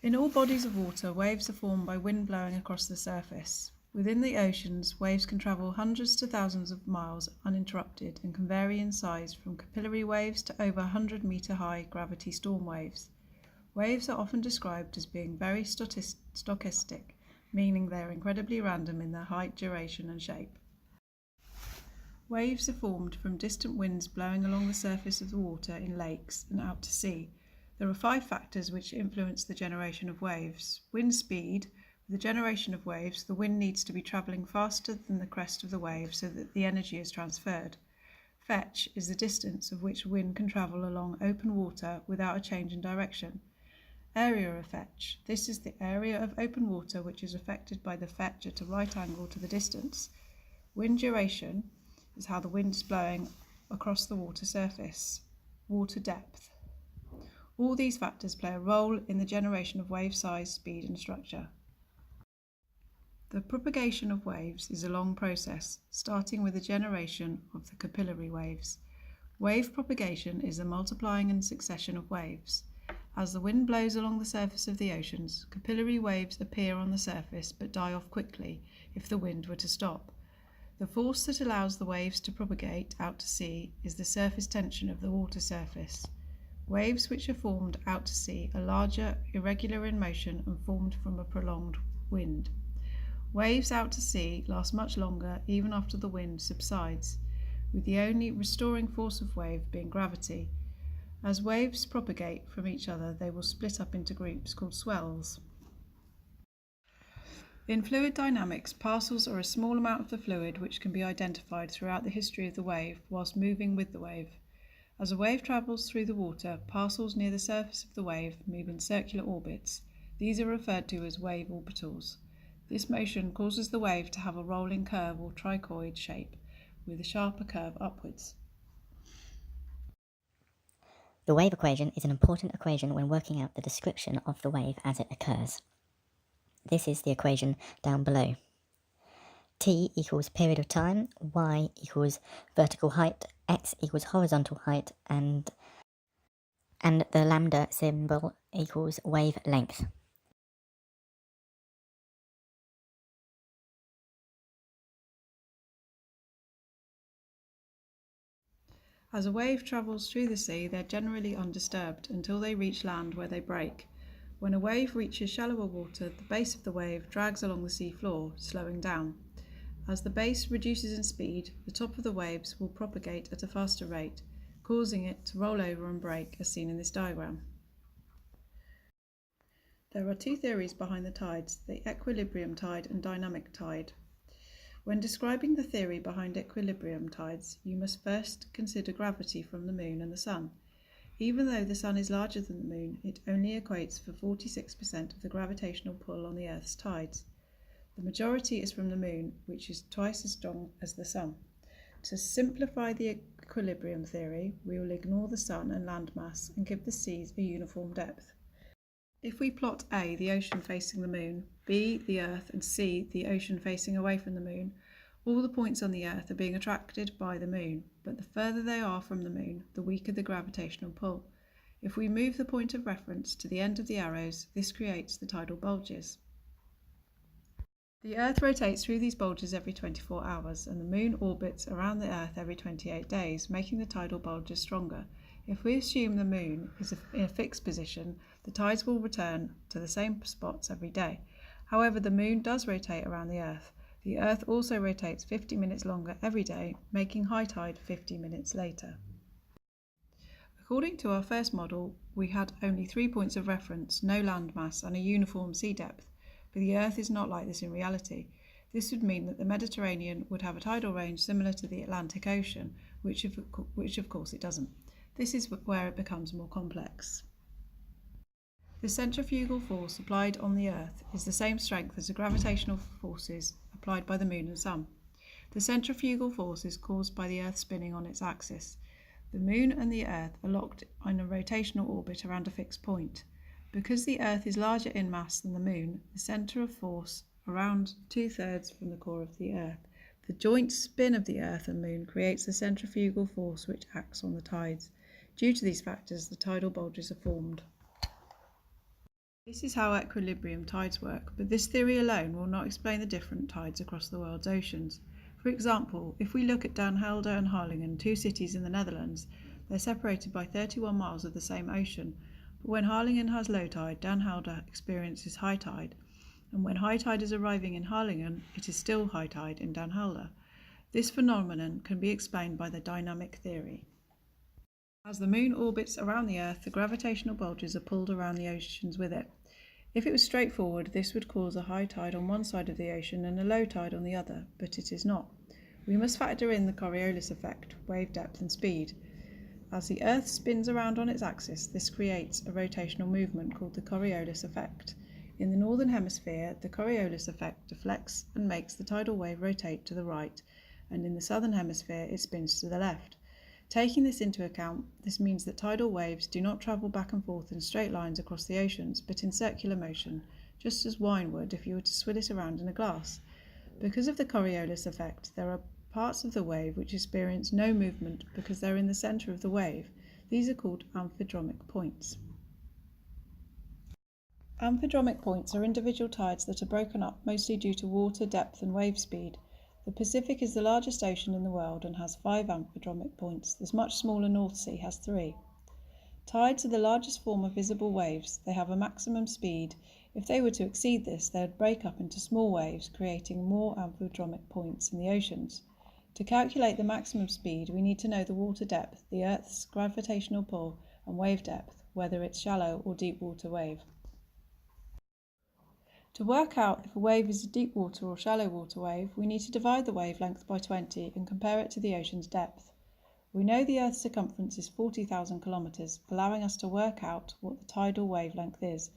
In all bodies of water, waves are formed by wind blowing across the surface. Within the oceans, waves can travel hundreds to thousands of miles uninterrupted and can vary in size from capillary waves to over 100-meter high gravity storm waves. Waves are often described as being very stochastic, meaning they are incredibly random in their height, duration, and shape. Waves are formed from distant winds blowing along the surface of the water in lakes and out to sea. There are 5 factors which influence the generation of waves. Wind speed. For the generation of waves, the wind needs to be travelling faster than the crest of the wave so that the energy is transferred. Fetch is the distance of which wind can travel along open water without a change in direction. Area of fetch. This is the area of open water which is affected by the fetch at a right angle to the distance. Wind duration is how the wind is blowing across the water surface. Water depth. All these factors play a role in the generation of wave size, speed, and structure. The propagation of waves is a long process, starting with the generation of the capillary waves. Wave propagation is the multiplying and succession of waves. As the wind blows along the surface of the oceans, capillary waves appear on the surface but die off quickly if the wind were to stop. The force that allows the waves to propagate out to sea is the surface tension of the water surface. Waves which are formed out to sea are larger, irregular in motion, and formed from a prolonged wind. Waves out to sea last much longer even after the wind subsides, with the only restoring force of wave being gravity. As waves propagate from each other, they will split up into groups called swells. In fluid dynamics, parcels are a small amount of the fluid which can be identified throughout the history of the wave whilst moving with the wave. As a wave travels through the water, parcels near the surface of the wave move in circular orbits. These are referred to as wave orbitals. This motion causes the wave to have a rolling curve or trichoid shape, with a sharper curve upwards. The wave equation is an important equation when working out the description of the wave as it occurs. This is the equation down below. T equals period of time, y equals vertical height, x equals horizontal height, and the lambda symbol equals wavelength. As a wave travels through the sea, they are generally undisturbed until they reach land where they break. When a wave reaches shallower water, the base of the wave drags along the sea floor, slowing down. As the base reduces in speed, the top of the waves will propagate at a faster rate, causing it to roll over and break, as seen in this diagram. There are 2 theories behind the tides, the equilibrium tide and dynamic tide. When describing the theory behind equilibrium tides, you must first consider gravity from the Moon and the Sun. Even though the Sun is larger than the Moon, it only equates for 46% of the gravitational pull on the Earth's tides. The majority is from the Moon, which is twice as strong as the Sun. To simplify the equilibrium theory, we will ignore the Sun and landmass and give the seas a uniform depth. If we plot A, the ocean facing the Moon, B, the Earth, and C, the ocean facing away from the Moon, all the points on the Earth are being attracted by the Moon, but the further they are from the Moon, the weaker the gravitational pull. If we move the point of reference to the end of the arrows, this creates the tidal bulges. The Earth rotates through these bulges every 24 hours, and the Moon orbits around the Earth every 28 days, making the tidal bulges stronger. If we assume the Moon is in a fixed position, the tides will return to the same spots every day. However, the Moon does rotate around the Earth. The Earth also rotates 50 minutes longer every day, making high tide 50 minutes later. According to our first model, we had only 3 points of reference, no landmass, and a uniform sea depth. But the Earth is not like this in reality. This would mean that the Mediterranean would have a tidal range similar to the Atlantic Ocean, which of course it doesn't. This is where it becomes more complex. The centrifugal force applied on the Earth is the same strength as the gravitational forces applied by the Moon and Sun. The centrifugal force is caused by the Earth spinning on its axis. The Moon and the Earth are locked in a rotational orbit around a fixed point. Because the Earth is larger in mass than the Moon, the centre of force around 2/3 from the core of the Earth. The joint spin of the Earth and Moon creates the centrifugal force which acts on the tides. Due to these factors, the tidal bulges are formed. This is how equilibrium tides work, but this theory alone will not explain the different tides across the world's oceans. For example, if we look at Den Helder and Harlingen, two cities in the Netherlands, they're separated by 31 miles of the same ocean, but when Harlingen has low tide, Den Helder experiences high tide, and when high tide is arriving in Harlingen, it is still high tide in Den Helder. This phenomenon can be explained by the dynamic theory. As the moon orbits around the Earth, the gravitational bulges are pulled around the oceans with it. If it was straightforward, this would cause a high tide on one side of the ocean and a low tide on the other, but it is not. We must factor in the Coriolis effect, wave depth and speed. As the Earth spins around on its axis, this creates a rotational movement called the Coriolis effect. In the northern hemisphere, the Coriolis effect deflects and makes the tidal wave rotate to the right, and in the southern hemisphere it spins to the left. Taking this into account, this means that tidal waves do not travel back and forth in straight lines across the oceans, but in circular motion, just as wine would if you were to swill it around in a glass. Because of the Coriolis effect, there are parts of the wave which experience no movement because they're in the centre of the wave. These are called amphidromic points. Amphidromic points are individual tides that are broken up mostly due to water depth and wave speed. The Pacific is the largest ocean in the world and has 5 amphidromic points. The much smaller North Sea has 3. Tides are the largest form of visible waves. They have a maximum speed. If they were to exceed this, they would break up into small waves, creating more amphidromic points in the oceans. To calculate the maximum speed, we need to know the water depth, the Earth's gravitational pull, and wave depth, whether it's shallow or deep water wave. To work out if a wave is a deep water or shallow water wave, we need to divide the wavelength by 20 and compare it to the ocean's depth. We know the Earth's circumference is 40,000 kilometres, allowing us to work out what the tidal wavelength is,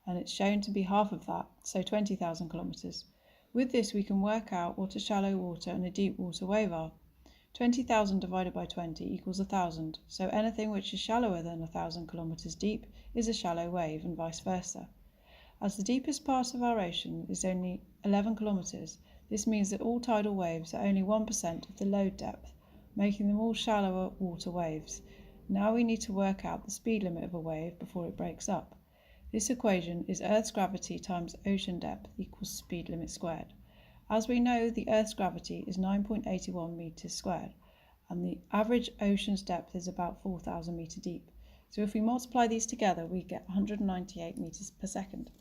and it's shown to be half of that, so 20,000 kilometres. With this we can work out what a shallow water and a deep water wave are. 20,000 divided by 20 equals 1,000, so anything which is shallower than 1,000 kilometres deep is a shallow wave, and vice versa. As the deepest part of our ocean is only 11 kilometres, this means that all tidal waves are only 1% of the load depth, making them all shallower water waves. Now we need to work out the speed limit of a wave before it breaks up. This equation is Earth's gravity times ocean depth equals speed limit squared. As we know, the Earth's gravity is 9.81 metres squared, and the average ocean's depth is about 4,000 metres deep. So if we multiply these together, we get 198 metres per second.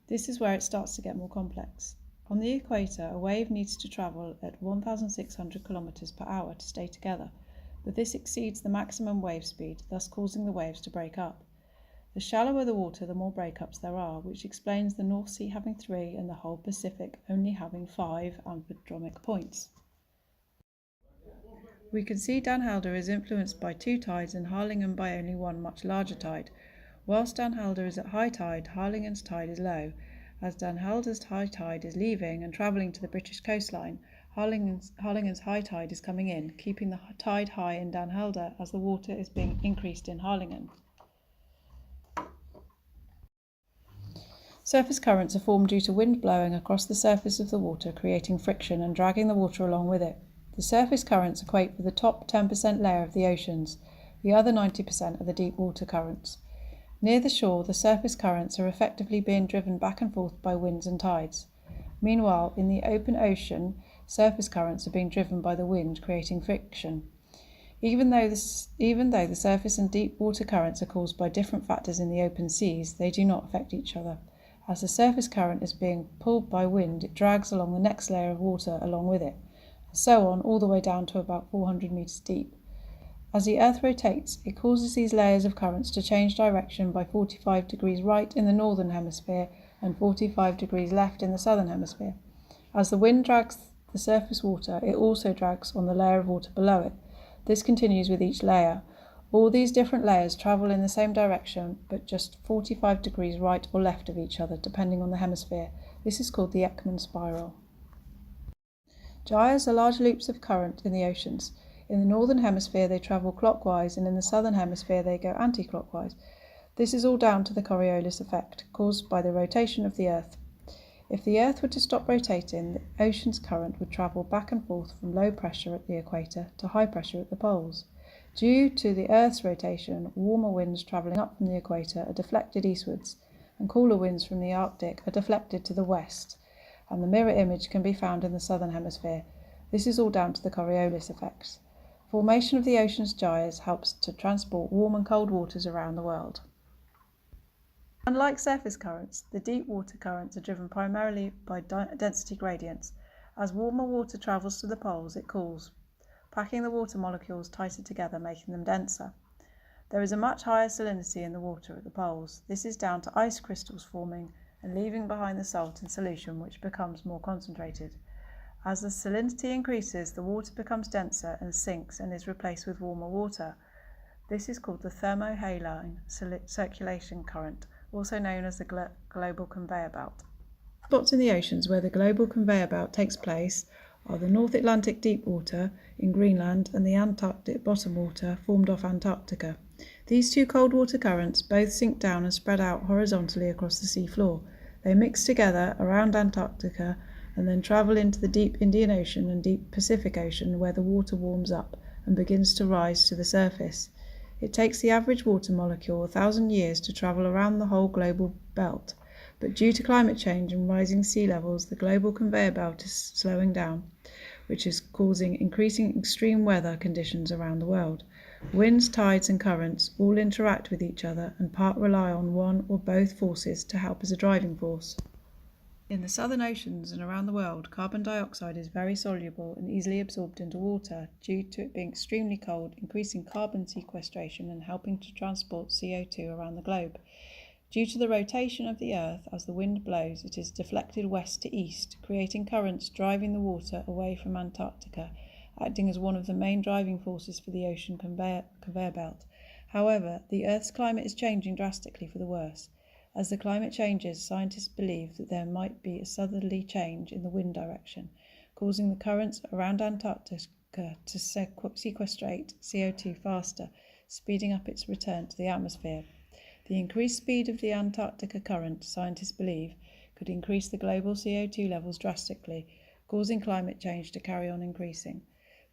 This is where it starts to get more complex. On the equator, a wave needs to travel at 1,600 kilometers per hour to stay together, but this exceeds the maximum wave speed, thus causing the waves to break up. The shallower the water, the more breakups there are, which explains the North Sea having 3 and the whole Pacific only having 5 amphidromic points. We can see Den Helder is influenced by 2 tides and Harlingen by only 1 much larger tide. Whilst Den Helder is at high tide, Harlingen's tide is low. As Den Helder's high tide is leaving and travelling to the British coastline, Harlingen's high tide is coming in, keeping the tide high in Den Helder as the water is being increased in Harlingen. Surface currents are formed due to wind blowing across the surface of the water, creating friction and dragging the water along with it. The surface currents equate with the top 10% layer of the oceans. The other 90% are the deep water currents. Near the shore, the surface currents are effectively being driven back and forth by winds and tides. Meanwhile, in the open ocean, surface currents are being driven by the wind, creating friction. Even though the surface and deep water currents are caused by different factors in the open seas, they do not affect each other. As the surface current is being pulled by wind, it drags along the next layer of water along with it, and so on all the way down to about 400 metres deep. As the Earth rotates, it causes these layers of currents to change direction by 45 degrees right in the northern hemisphere and 45 degrees left in the southern hemisphere. As the wind drags the surface water, it also drags on the layer of water below it. This continues with each layer. All these different layers travel in the same direction, but just 45 degrees right or left of each other, depending on the hemisphere. This is called the Ekman spiral. Gyres are large loops of current in the oceans. In the northern hemisphere they travel clockwise, and in the southern hemisphere they go anti-clockwise. This is all down to the Coriolis effect, caused by the rotation of the Earth. If the Earth were to stop rotating, the ocean's current would travel back and forth from low pressure at the equator to high pressure at the poles. Due to the Earth's rotation, warmer winds travelling up from the equator are deflected eastwards, and cooler winds from the Arctic are deflected to the west, and the mirror image can be found in the southern hemisphere. This is all down to the Coriolis effects. Formation of the ocean's gyres helps to transport warm and cold waters around the world. Unlike surface currents, the deep water currents are driven primarily by density gradients. As warmer water travels to the poles, it cools, packing the water molecules tighter together, making them denser. There is a much higher salinity in the water at the poles. This is down to ice crystals forming and leaving behind the salt in solution, which becomes more concentrated. As the salinity increases, the water becomes denser and sinks and is replaced with warmer water. This is called the thermohaline circulation current, also known as the global conveyor belt. Spots in the oceans where the global conveyor belt takes place are the North Atlantic deep water in Greenland and the Antarctic bottom water formed off Antarctica. These two cold water currents both sink down and spread out horizontally across the sea floor. They mix together around Antarctica and then travel into the deep Indian Ocean and deep Pacific Ocean, where the water warms up and begins to rise to the surface. It takes the average water molecule 1,000 years to travel around the whole global belt, but due to climate change and rising sea levels, the global conveyor belt is slowing down, which is causing increasing extreme weather conditions around the world. Winds, tides and currents all interact with each other and part rely on one or both forces to help as a driving force. In the southern oceans and around the world, carbon dioxide is very soluble and easily absorbed into water due to it being extremely cold, increasing carbon sequestration and helping to transport CO2 around the globe. Due to the rotation of the Earth, as the wind blows, it is deflected west to east, creating currents driving the water away from Antarctica, acting as one of the main driving forces for the ocean conveyor belt. However, the Earth's climate is changing drastically for the worse. As the climate changes, scientists believe that there might be a southerly change in the wind direction, causing the currents around Antarctica to sequestrate CO2 faster, speeding up its return to the atmosphere. The increased speed of the Antarctica current, scientists believe, could increase the global CO2 levels drastically, causing climate change to carry on increasing.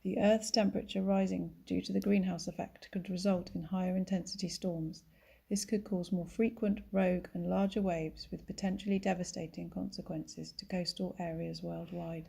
The Earth's temperature rising due to the greenhouse effect could result in higher intensity storms. This could cause more frequent, rogue and larger waves with potentially devastating consequences to coastal areas worldwide.